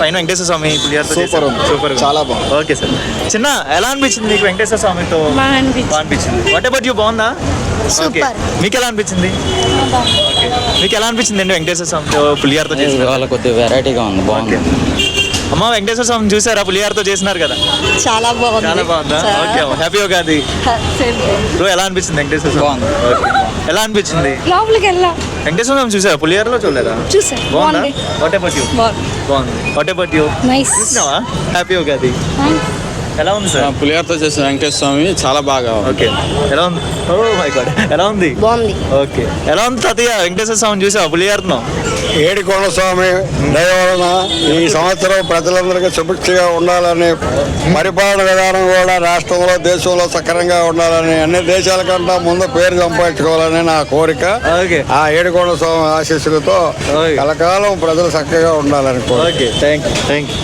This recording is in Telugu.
పైన వెంకటేశ్వర స్వామి పులిహారతో సూపర్ ఉంది. సూపర్ చాలా బాగుంది. Okay sir. చిన్న ఎలా అనిపించింది మీకు వెంకటేశ్వర స్వామితో? బాగా అనిపించింది. వాట్ అబౌట్ యూ, బాగుందా? ఓకే, మీకు ఎలా అనిపించింది? ఓకే, మీకు ఎలా అనిపించింది అండి వెంకటేశ్వర స్వామితో పులిహారతో చేసిన? వాళ్ళ కొద్దిగా వెరైటీగా ఉంది, బాగుంది. అమ్మ వెంకటేశ్వర స్వామిని చూసారా? పులిహారతో చేసినారు కదా, చాలా బాగుంది. చాలా బాగుందా? Okay, happy Ugadi bro. ఎలా అనిపించింది వెంకటేశ్వర స్వామి? బాగుంది. ఓకే, ఎలా అనిపించింది? లోపలికి వెళ్ళా వెంకటేశ్వర స్వామి చూసారా? పులిహారలో చూడలేదా? చూసా. బాగుందా? What about you? బాగుంది. What about you? నైస్. చూసినావా? హ్యాపీ ఉగాది. ఎలా ఉంది సార్? పులిహారతో చేసిన వెంకటేశ్వర స్వామి చాలా బాగా. ఓకే, ఎలా ఉంది? ఓ మై గాడ్, ఎలా ఉంది? బాగుంది. ఓకే, ఎలా ఉంది తాతయ్య వెంకటేశ్వర స్వామిని చూసావా పులిహారతో? ఏడుకొండ స్వామి దయ వలన ఈ సంవత్సరం ప్రజలందరికీ సుభిక్షగా ఉండాలని, పరిపాలన విధానం కూడా రాష్ట్రంలో దేశంలో సక్రమంగా ఉండాలని, అన్ని దేశాల కంటే ముందు పేరు సంపాదించుకోవాలని నా కోరిక. ఓకే, ఆ ఏడుకొండ స్వామి ఆశీస్సులతో కలకాలం ప్రజలు చక్కగా ఉండాలని కోరిక. Okay, thank you.